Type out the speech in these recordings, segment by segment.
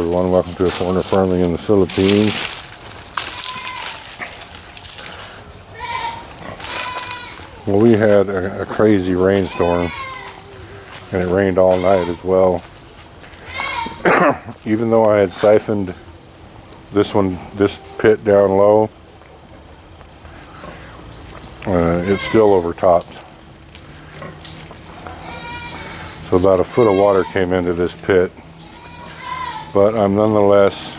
everyone, welcome to Foreigner Farming in the Philippines. Well, we had a crazy rainstorm, and it rained all night as well. Even though I had siphoned this pit down low, it's still overtopped. So about a foot of water came into this pit. But I'm nonetheless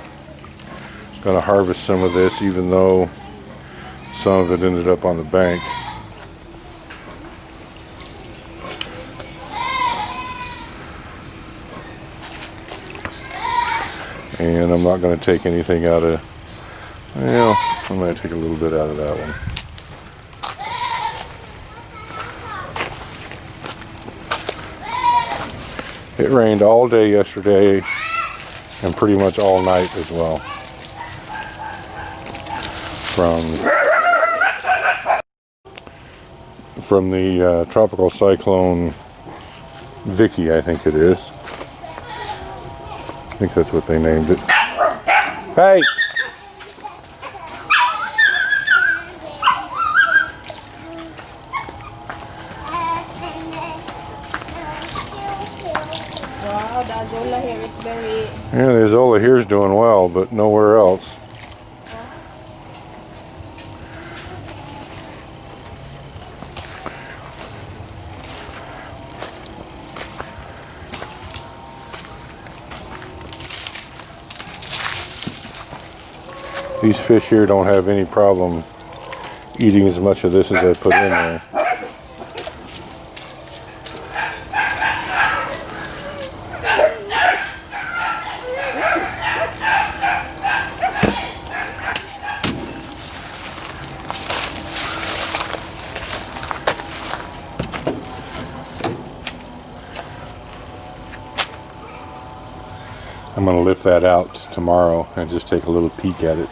going to harvest some of this, even though some of it ended up on the bank. And I'm not going to take anything out of, well, I'm going to take a little bit out of that one. It rained all day yesterday and pretty much all night as well. From the tropical cyclone Vicky, I think it is. I think that's what they named it. Hey! Wow, that Zola here is very... Yeah, the Zola here is doing well, but nowhere else. These fish here don't have any problem eating as much of this as I put in there. I'm going to lift that out tomorrow and just take a little peek at it.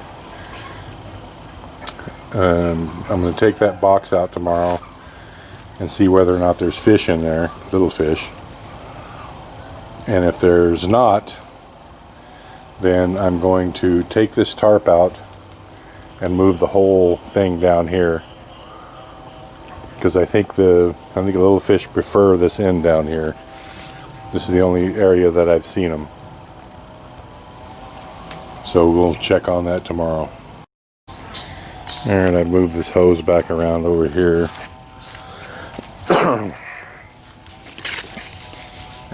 I'm going to take that box out tomorrow and see whether or not there's fish in there, little fish. And if there's not, then I'm going to take this tarp out and move the whole thing down here, because I think the little fish prefer this end down here. This is the only area that I've seen them. So we'll check on that tomorrow. And I move this hose back around over here.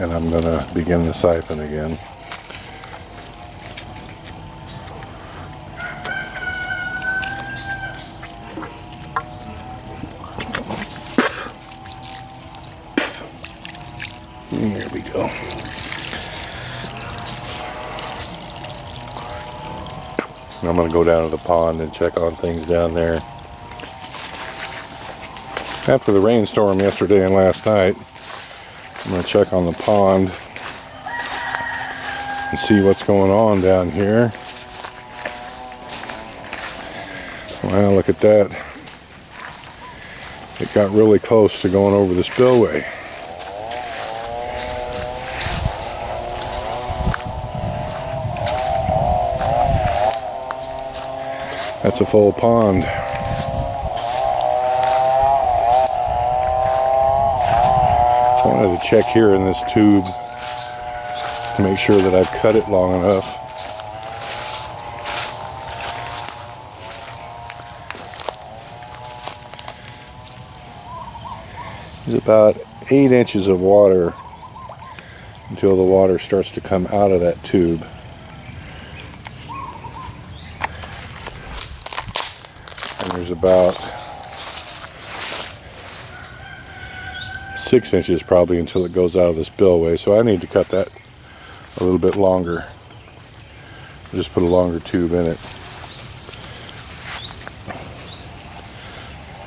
And I'm going to begin the siphon again. There we go. I'm going to go down to the pond and check on things down there. After the rainstorm yesterday and last night, I'm going to check on the pond and see what's going on down here. Wow, look at that. It got really close to going over the spillway. That's a full pond. I wanted to check here in this tube to make sure that I've cut it long enough. There's about 8 inches of water until the water starts to come out of that tube. There's about 6 inches probably until it goes out of the spillway, so I need to cut that a little bit longer. Just put a longer tube in it,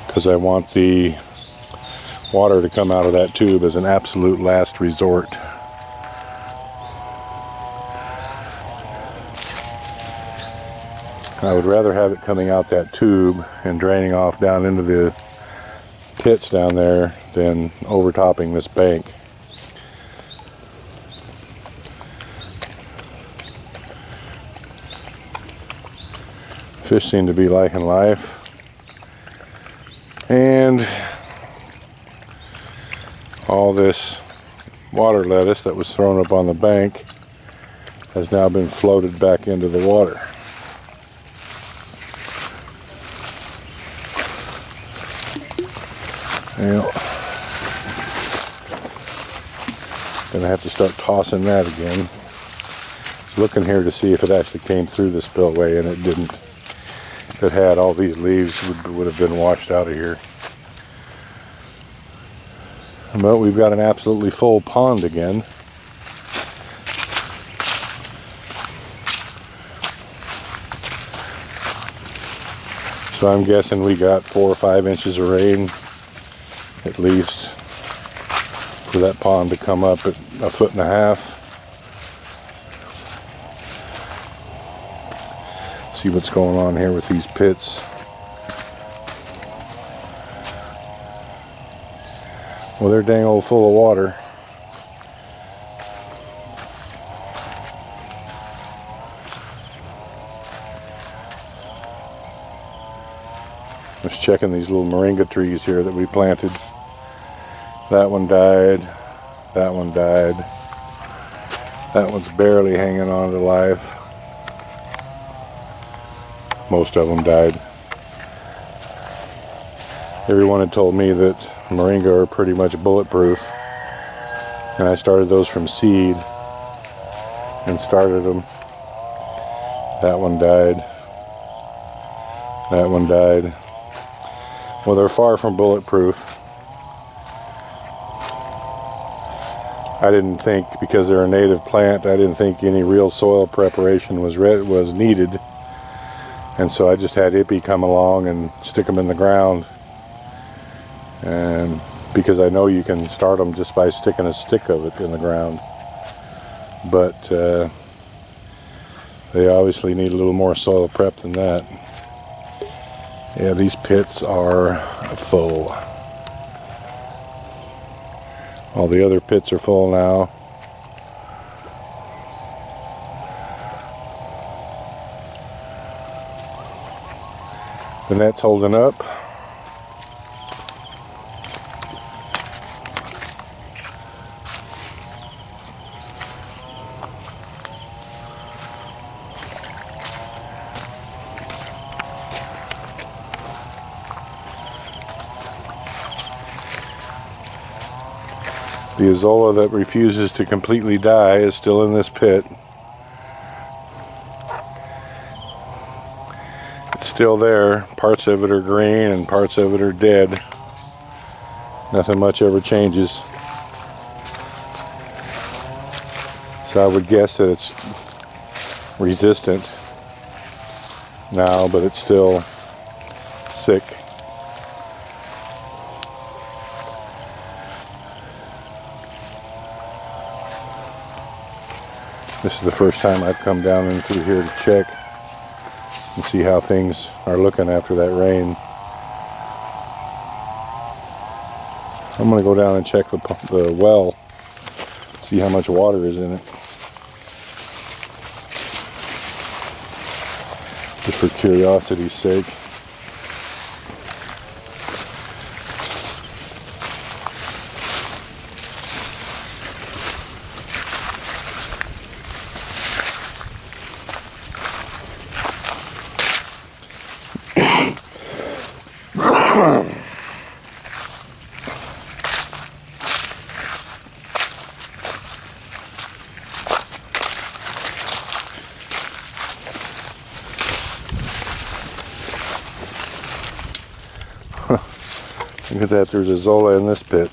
because I want the water to come out of that tube as an absolute last resort. I would rather have it coming out that tube and draining off down into the pits down there than overtopping this bank. Fish seem to be liking life. And all this water lettuce that was thrown up on the bank has now been floated back into the water. Well, gonna have to start tossing that again. Looking here to see if it actually came through the spillway, and it didn't. If it had, all these leaves would have been washed out of here. But we've got an absolutely full pond again. So I'm guessing we got 4 or 5 inches of rain at least for that pond to come up at 1.5 feet. See what's going on here with these pits. Well, they're dang old full of water. Just checking these little moringa trees here that we planted. That one died. That one died. That one's barely hanging on to life. Most of them died. Everyone had told me that moringa are pretty much bulletproof, and I started those from seed and started them. That one died. That one died. Well, they're far from bulletproof. I didn't think, because they're a native plant, I didn't think any real soil preparation was needed. And so I just had Ippy come along and stick them in the ground. And because I know you can start them just by sticking a stick of it in the ground. But they obviously need a little more soil prep than that. Yeah, these pits are full. All the other pits are full now. The net's holding up. The Azolla that refuses to completely die is still in this pit. It's still there. Parts of it are green and parts of it are dead. Nothing much ever changes. So I would guess that it's resistant now, but it's still sick. This is the first time I've come down in through here to check and see how things are looking after that rain. I'm going to go down and check the well, see how much water is in it. Just for curiosity's sake. Look at that, there's Azolla in this pit.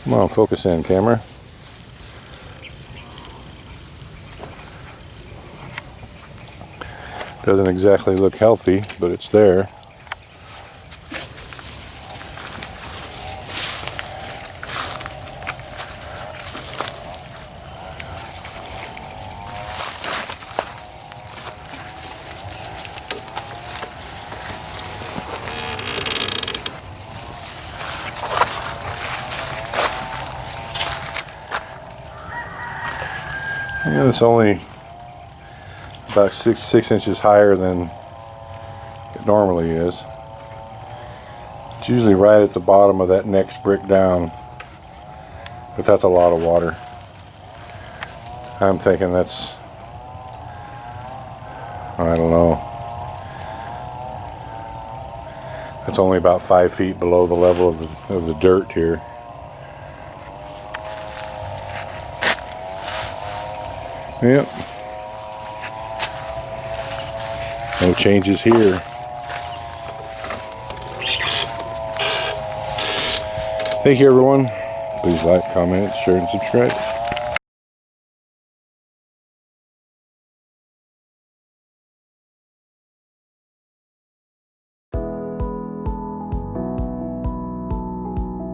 Come on, focus in, camera. Doesn't exactly look healthy, but it's there. Yeah, it's only about six inches higher than it normally is. It's usually right at the bottom of that next brick down, but that's a lot of water. I'm thinking that's, I don't know, that's only about 5 feet below the level of the dirt here. Yep. No changes here. Thank you, everyone. Please like, comment, share, and subscribe.